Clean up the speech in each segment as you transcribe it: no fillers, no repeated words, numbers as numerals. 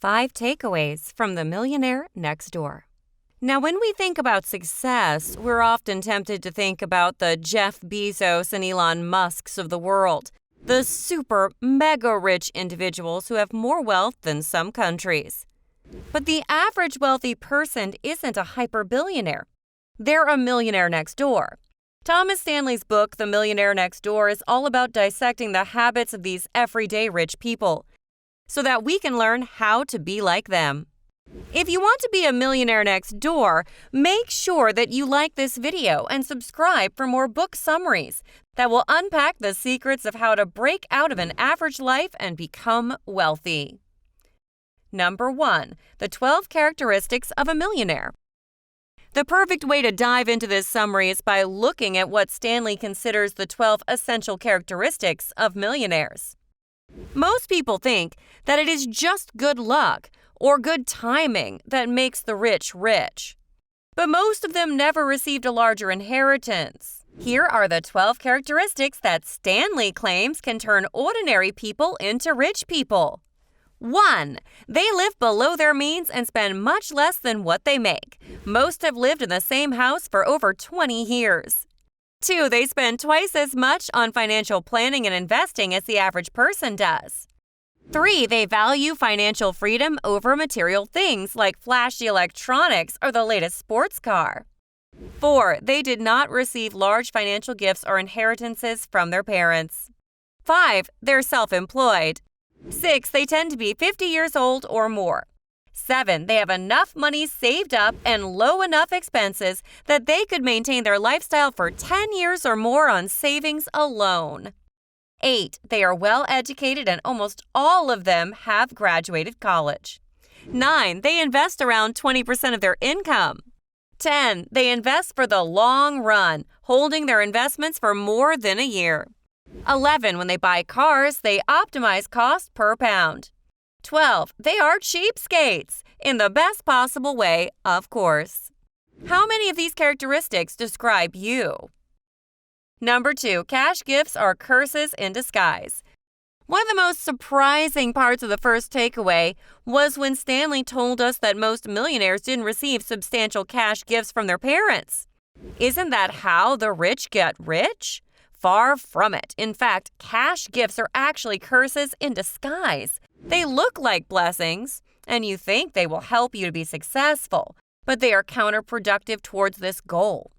5 takeaways from the millionaire next door. Now, when we think about success, we're often tempted to think about the Jeff Bezos and Elon Musks of the world, the super mega rich individuals who have more wealth than some countries. But the average wealthy person isn't a hyper-billionaire. They're a millionaire next door. Thomas Stanley's book, The Millionaire Next Door, is all about dissecting the habits of these everyday rich people so that we can learn how to be like them. If you want to be a millionaire next door, make sure that you like this video and subscribe for more book summaries that will unpack the secrets of how to break out of an average life and become wealthy. Number 1. The 12 characteristics of a millionaire. The perfect way to dive into this summary is by looking at what Stanley considers the 12 essential characteristics of millionaires. Most people think that it is just good luck or good timing that makes the rich rich. But most of them never received a larger inheritance. Here are the 12 characteristics that Stanley claims can turn ordinary people into rich people. 1. They live below their means and spend much less than what they make. Most have lived in the same house for over 20 years. 2. They spend twice as much on financial planning and investing as the average person does. 3. They value financial freedom over material things like flashy electronics or the latest sports car. 4. They did not receive large financial gifts or inheritances from their parents. 5. They're self-employed. 6. They tend to be 50 years old or more. 7. They have enough money saved up and low enough expenses that they could maintain their lifestyle for 10 years or more on savings alone. 8. They are well educated and almost all of them have graduated college. 9. They invest around 20% of their income. 10. They invest for the long run, holding their investments for more than a year. 11. When they buy cars, they optimize cost per pound. 12. They are cheapskates, in the best possible way, of course. How many of these characteristics describe you? Number 2. Cash gifts are curses in disguise. One of the most surprising parts of the first takeaway was when Stanley told us that most millionaires didn't receive substantial cash gifts from their parents. Isn't that how the rich get rich? Far from it. In fact, cash gifts are actually curses in disguise. They look like blessings, and you think they will help you to be successful, but they are counterproductive towards this goal.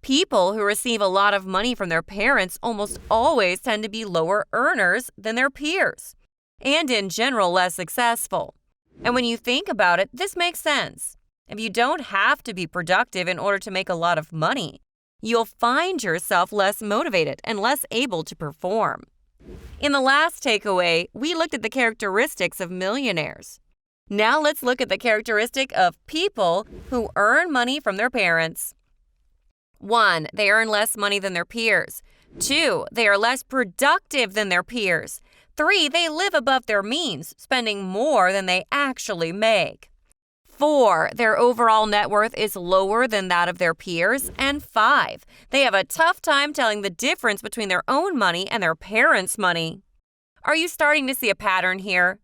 People who receive a lot of money from their parents almost always tend to be lower earners than their peers, and in general less successful. And when you think about it, this makes sense. If you don't have to be productive in order to make a lot of money, you'll find yourself less motivated and less able to perform. In the last takeaway, we looked at the characteristics of millionaires. Now let's look at the characteristic of people who earn money from their parents. 1. They earn less money than their peers. 2. They are less productive than their peers. 3. They live above their means, spending more than they actually make. 4. Their overall net worth is lower than that of their peers. And 5. They have a tough time telling the difference between their own money and their parents' money. Are you starting to see a pattern here?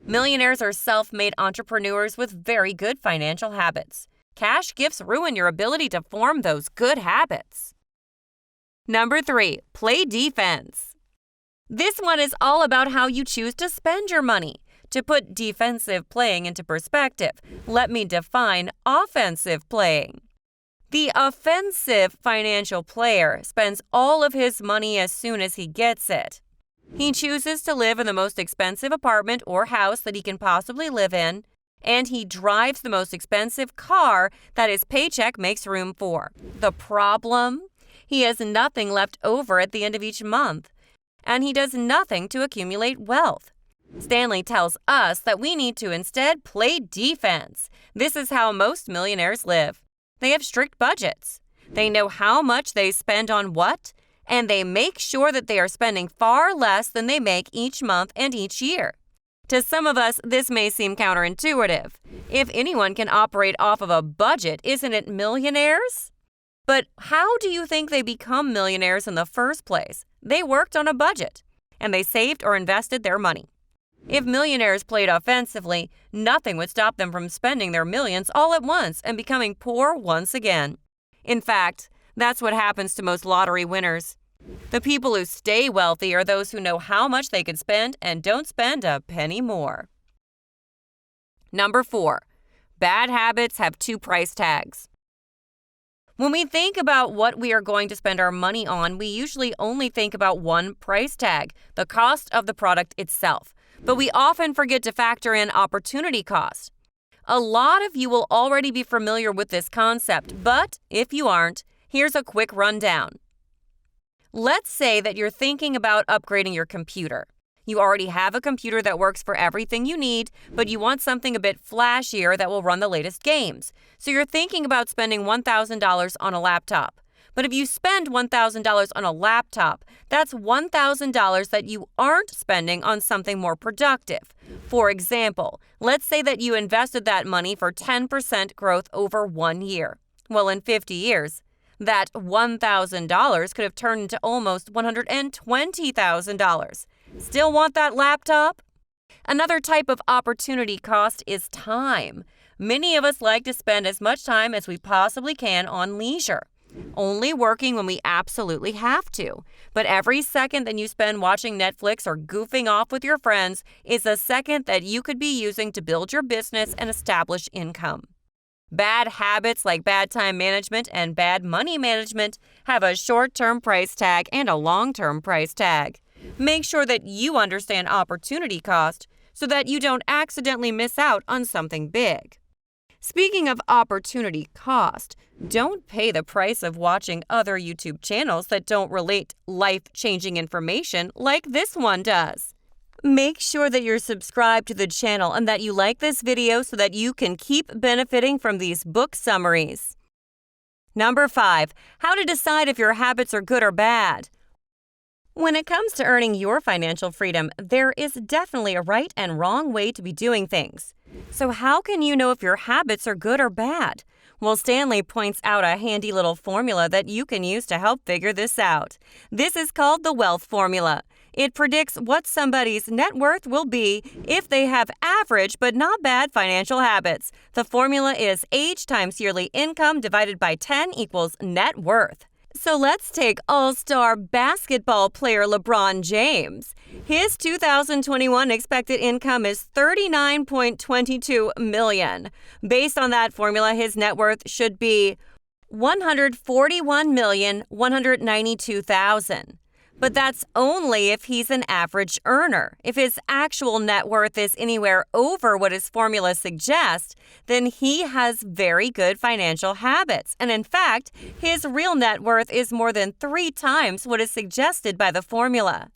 Millionaires are self-made entrepreneurs with very good financial habits. Cash gifts ruin your ability to form those good habits. Number 3. Play defense. This one is all about how you choose to spend your money. To put defensive playing into perspective, let me define offensive playing. The offensive financial player spends all of his money as soon as he gets it. He chooses to live in the most expensive apartment or house that he can possibly live in, and he drives the most expensive car that his paycheck makes room for. The problem? He has nothing left over at the end of each month, and he does nothing to accumulate wealth. Stanley tells us that we need to instead play defense. This is how most millionaires live. They have strict budgets. They know how much they spend on what, and they make sure that they are spending far less than they make each month and each year. To some of us, this may seem counterintuitive. If anyone can operate off of a budget, isn't it millionaires? But how do you think they become millionaires in the first place? They worked on a budget, and they saved or invested their money. If millionaires played offensively, nothing would stop them from spending their millions all at once and becoming poor once again. In fact, that's what happens to most lottery winners. The people who stay wealthy are those who know how much they can spend and don't spend a penny more. Number 4. Bad habits have 2 price tags. When we think about what we are going to spend our money on, we usually only think about one price tag, the cost of the product itself. But we often forget to factor in opportunity cost. A lot of you will already be familiar with this concept, but if you aren't, here's a quick rundown. Let's say that you're thinking about upgrading your computer. You already have a computer that works for everything you need, but you want something a bit flashier that will run the latest games. So you're thinking about spending $1,000 on a laptop. But if you spend $1,000 on a laptop, that's $1,000 that you aren't spending on something more productive. For example, let's say that you invested that money for 10% growth over 1 year. Well, in 50 years, that $1,000 could have turned into almost $120,000. Still want that laptop? Another type of opportunity cost is time. Many of us like to spend as much time as we possibly can on leisure, only working when we absolutely have to. But every second that you spend watching Netflix or goofing off with your friends is a second that you could be using to build your business and establish income. Bad habits like bad time management and bad money management have a short-term price tag and a long-term price tag. Make sure that you understand opportunity cost so that you don't accidentally miss out on something big. Speaking of opportunity cost, don't pay the price of watching other YouTube channels that don't relate life-changing information like this one does. Make sure that you're subscribed to the channel and that you like this video so that you can keep benefiting from these book summaries. Number 5. How to decide if your habits are good or bad. When it comes to earning your financial freedom, there is definitely a right and wrong way to be doing things. So how can you know if your habits are good or bad? Well, Stanley points out a handy little formula that you can use to help figure this out. This is called the wealth formula. It predicts what somebody's net worth will be if they have average but not bad financial habits. The formula is age times yearly income divided by 10 equals net worth. So let's take all-star basketball player LeBron James. His 2021 expected income is $39.22 million. Based on that formula, his net worth should be $141,192,000. But that's only if he's an average earner. If his actual net worth is anywhere over what his formula suggests, then he has very good financial habits. And in fact, his real net worth is more than 3 times what is suggested by the formula.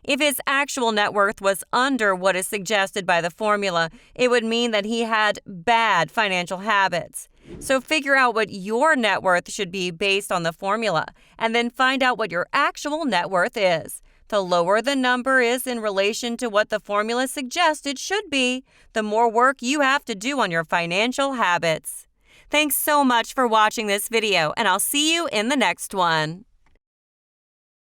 If his actual net worth was under what is suggested by the formula, it would mean that he had bad financial habits. So figure out what your net worth should be based on the formula, and then find out what your actual net worth is. The lower the number is in relation to what the formula suggests it should be, the more work you have to do on your financial habits. Thanks so much for watching this video, and I'll see you in the next one.